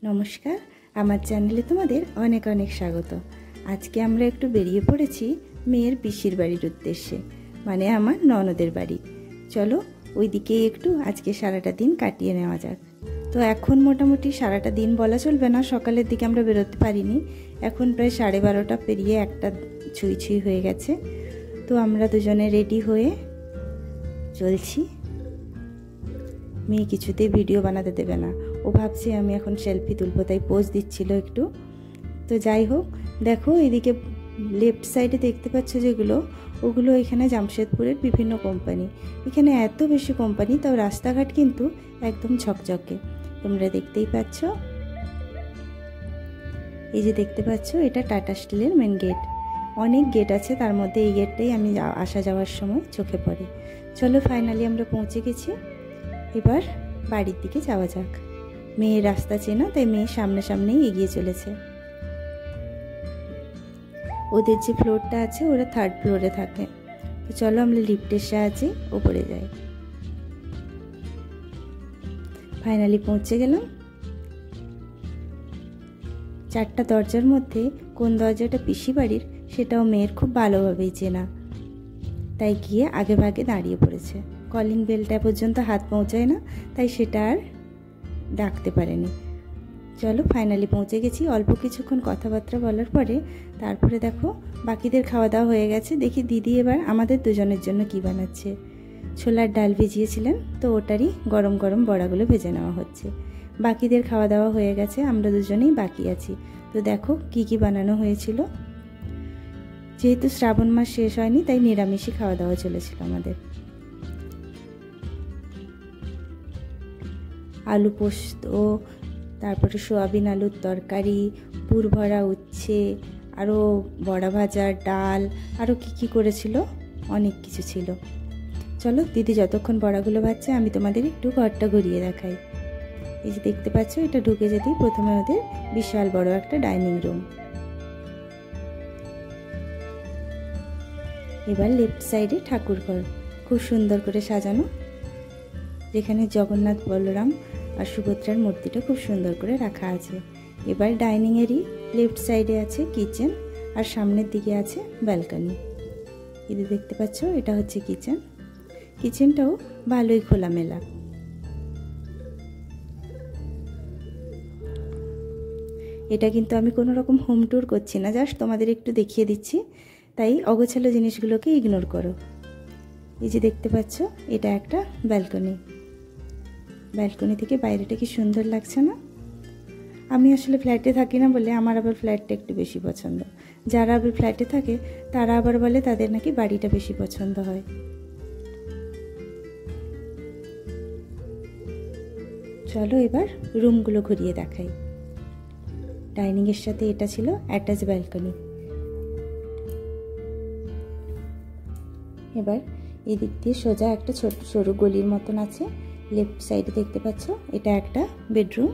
নমস্কার, আমার চ্যানেলে তোমাদের অনেক অনেক স্বাগত। আজকে আমরা একটু বেরিয়ে পড়েছি মেয়ের পিসির বাড়ির উদ্দেশ্যে, মানে আমার ননদের বাড়ি। চলো ওইদিকে একটু আজকে সারাটা দিন কাটিয়ে নেওয়া যাক। তো এখন মোটামুটি সারাটা দিন বলা চলবে না, সকালের দিকে আমরা বেরোতে পারিনি। এখন প্রায় 12:30 পেরিয়ে 1টা ছুঁই ছুঁই হয়ে গেছে। তো আমরা দুজনে রেডি হয়ে চলছি। মেয়ে কিছুতেই ভিডিও বানাতে দেবে না, ও ভাবছে আমি এখন সেলফি তুলবো, তাই পোজ দিচ্ছিল একটু। তো যাই হোক, দেখো এদিকে লেফট সাইডে দেখতে পাচ্ছ যেগুলো, ওগুলো এখানে জামশেদপুরের বিভিন্ন কোম্পানি। এখানে এত বেশি কোম্পানি, তাও রাস্তাঘাট কিন্তু একদম ঝকঝকে, তোমরা দেখতেই পাচ্ছ। এই যে দেখতে পাচ্ছ, এটা টাটা স্টিলের মেন গেট। অনেক গেট আছে, তার মধ্যে এই গেটটাই আমি আসা যাওয়ার সময় চোখে পড়ে। চলো ফাইনালি আমরা পৌঁছে গেছি, এবার বাড়ির দিকে যাওয়া যাক। মেয়ের রাস্তা চেনা, তাই মেয়ে সামনেই এগিয়ে চলেছে। ওদের যে ফ্লোরটা আছে, ওরা 3rd ফ্লোরে থাকে। তো চলো আমরা লিফটের সাহায্যে ওপরে যাই। ফাইনালি পৌঁছে গেলাম। 4টা দরজার মধ্যে কোন দরজাটা পিসি বাড়ির সেটাও মেয়ের খুব ভালোভাবেই চেনা, তাই গিয়ে আগে ভাগে দাঁড়িয়ে পড়েছে। কলিং বেলটা পর্যন্ত হাত পৌঁছায় না, তাই সেটা আর ডাকতে পারেনি। চলো ফাইনালি পৌঁছে গেছি। অল্প কিছুক্ষণ কথাবার্তা বলার পরে তারপরে দেখো বাকিদের খাওয়া দাওয়া হয়ে গেছে। দেখি দিদি এবার আমাদের দুজনের জন্য কি বানাচ্ছে। ছোলার ডাল ভিজিয়েছিলেন, তো ওটারই গরম গরম বড়াগুলো ভেজে নেওয়া হচ্ছে। বাকিদের খাওয়া দাওয়া হয়ে গেছে, আমরা দুজনেই বাকি আছি। তো দেখো কি কি বানানো হয়েছিল। যেহেতু শ্রাবণ মাস শেষ হয়নি, তাই নিরামিষই খাওয়া দাওয়া চলেছিল আমাদের। আলু পোস্ত, তারপরে সোয়াবিন আলুর তরকারি, পুর ভরা উচ্ছে, আরও বড়া ভাজা, ডাল, আরও কি করেছিল, অনেক কিছু ছিল। চলো দিদি যতক্ষণ বড়াগুলো ভাজছে আমি তোমাদের একটু ঘরটা ঘুরিয়ে দেখাই। এই যে দেখতে পাচ্ছ, এটা ঢুকে যেতেই প্রথমে ওদের বিশাল বড় একটা ডাইনিং রুম। এবার লেফট সাইডে ঠাকুর ঘর, খুব সুন্দর করে সাজানো, যেখানে জগন্নাথ, বলরাম আর সুভদ্রার মূর্তিটা খুব সুন্দর করে রাখা আছে। এবার ডাইনিংয়েরই লেফট সাইডে আছে কিচেন, আর সামনের দিকে আছে ব্যালকনি। এই দেখতে পাচ্ছ, এটা হচ্ছে কিচেন। কিচেনটাও ভালোই খোলামেলা। এটা কিন্তু আমি কোনো রকম হোম ট্যুর করছি না, জাস্ট তোমাদের একটু দেখিয়ে দিচ্ছি, তাই অগোছালো জিনিসগুলোকে ইগনোর করো। এই যে দেখতে পাচ্ছ, এটা একটা ব্যালকনি। ব্যালকনি থেকে বাইরেটা কি সুন্দর লাগছে না? আমি আসলে ফ্ল্যাটে থাকি না বলে আমার আবার ফ্ল্যাটটা একটু বেশি পছন্দ। যারা আবার ফ্ল্যাটে থাকে তারা আবার বলে তাদের নাকি বাড়িটা বেশি পছন্দ হয়। চলো এবার রুমগুলো ঘুরিয়ে দেখাই। ডাইনিংয়ের সাথে এটা ছিল অ্যাটাচ ব্যালকনি। এবার এই দিক দিয়ে সোজা একটা ছোট সরু গলির মতন আছে। লেফট সাইডে দেখতে পাচ্ছ, এটা একটা বেডরুম।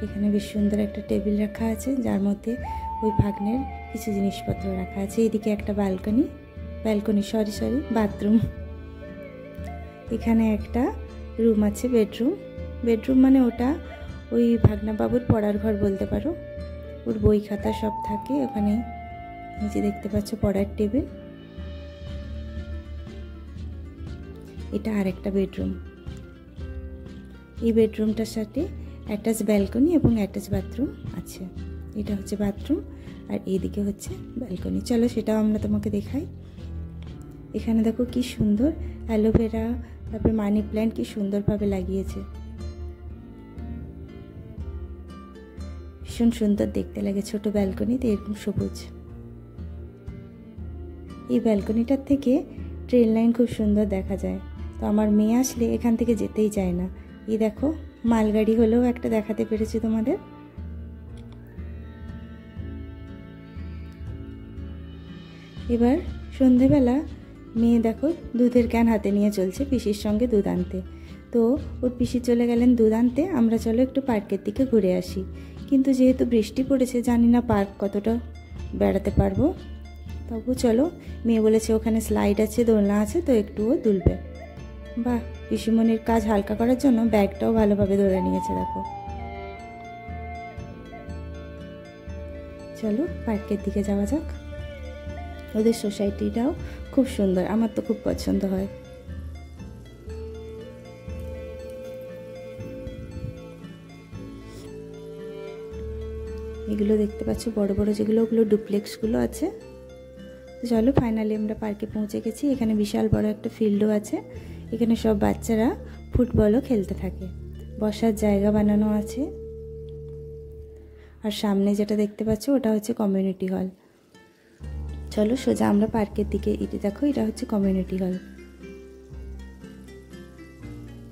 এখানে বেশ সুন্দর একটা টেবিল রাখা আছে, যার মধ্যে ওই ভাগ্নের কিছু জিনিসপত্র রাখা আছে। এদিকে একটা বাথরুম। এখানে একটা রুম আছে, বেডরুম মানে ওটা ওই ভাগনা বাবুর পড়ার ঘর বলতে পারো। ওর বই খাতা সব থাকে ওখানে। এই যে দেখতে পাচ্ছ পড়ার টেবিল। এটা আরেকটা বেডরুম। এই বেডরুমটার সাথে অ্যাটাচ ব্যালকনি এবং অ্যাটাচ বাথরুম আছে। এটা হচ্ছে বাথরুম, আর এইদিকে হচ্ছে ব্যালকনি। চলো সেটাও আমরা তোমাকে দেখাই। এখানে দেখো কি সুন্দর অ্যালোভেরা, তারপরে মানি প্ল্যান্ট কি সুন্দরভাবে লাগিয়েছে। ভীষণ সুন্দর দেখতে লাগে ছোট ব্যালকনিতে এরকম সবুজ। এই ব্যালকনিটার থেকে ট্রেন লাইন খুব সুন্দর দেখা যায়। তো আমার মেয়ে আসলে এখান থেকে যেতেই চায় না। এই দেখো মালগাড়ি হলেও একটা দেখাতে পেরেছি তোমাদের। এবার সন্ধেবেলা মেয়ে দেখো দুধের ক্যান হাতে নিয়ে চলছে পিসির সঙ্গে দুধ আনতে। তো ওর পিসি চলে গেলেন দুধ আনতে, আমরা চলো একটু পার্কের দিকে ঘুরে আসি। কিন্তু যেহেতু বৃষ্টি পড়েছে, জানি না পার্ক কতটা বেড়াতে পারবো, তবু চলো, মেয়ে বলেছে ওখানে স্লাইড আছে, দোলনা আছে, তো একটুও দুলবে। বাহ, পিসিমণির কাজ হালকা করার জন্য ব্যাগটাও ভালোভাবে ধরে নিয়েছে দেখো। চলো পার্কের দিকে যাওয়া যাক। ওদের সোসাইটিটাও খুব সুন্দর, আমার তো খুব পছন্দ হয়। এগুলো দেখতে পাচ্ছ বড় বড় যেগুলো, ওগুলো ডুপ্লেক্সগুলো আছে। তো চলো ফাইনালি আমরা পার্কে পৌঁছে গেছি। এখানে বিশাল বড় একটা ফিল্ডও আছে, এখানে সব বাচ্চারা ফুটবলও খেলতে থাকে। বসার জায়গা বানানো আছে। আর সামনে যেটা দেখতে পাচ্ছ ওটা হচ্ছে কমিউনিটি হল। চলো সোজা আমরা পার্কের দিকে, এটা দেখো এটা হচ্ছে কমিউনিটি হল।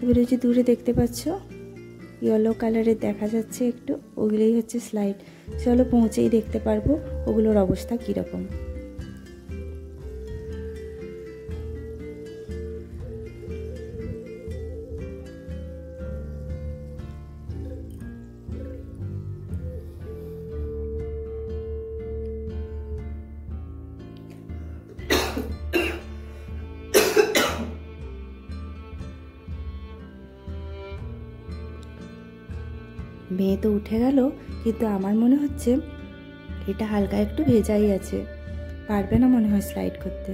এবারে যে দূরে দেখতে পাচ্ছ ইয়েলো কালারের দেখা যাচ্ছে একটু, ওগুলোই হচ্ছে স্লাইড। চলো পৌঁছেই দেখতে পারবো ওগুলোর অবস্থা কীরকম। মেয়ে তো উঠে গেল, কিন্তু আমার মনে হচ্ছে এটা হালকা একটু ভেজাই আছে, পারবে না মনে হয় স্লাইড করতে।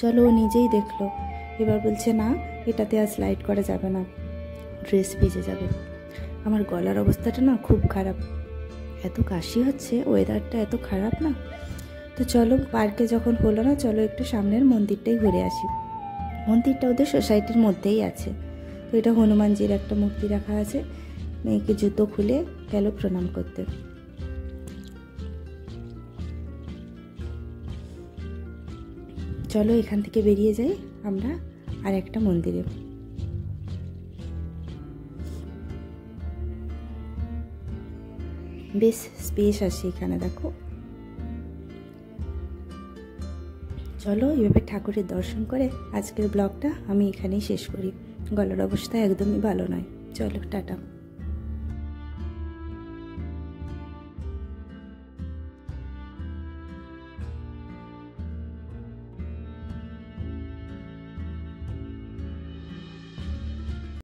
চলো ও নিজেই দেখলো, এবার বলছে না এটাতে আর স্লাইড করা যাবে না, ড্রেস ভিজে যাবে। আমার গলার অবস্থাটা না খুব খারাপ, এত কাশি হচ্ছে, ওয়েদারটা এত খারাপ না। তো চলো পার্কে যখন হলো না, চলো একটু সামনের মন্দিরটাই ঘুরে আসি। মন্দিরটা ওদের সোসাইটির মধ্যেই আছে। তো এটা হনুমানজির একটা মূর্তি রাখা আছে। মেয়েকে জুতো খুলে গেল প্রণাম করতে। চলো এখান থেকে বেরিয়ে যাই আমরা আর একটা মন্দিরে। বেশ স্পেস আছে এখানে দেখো। চলো এভাবে ঠাকুরের দর্শন করে আজকের ব্লগটা আমি এখানেই শেষ করি। গলার অবস্থা একদমই ভালো নয়। চলো টাটা।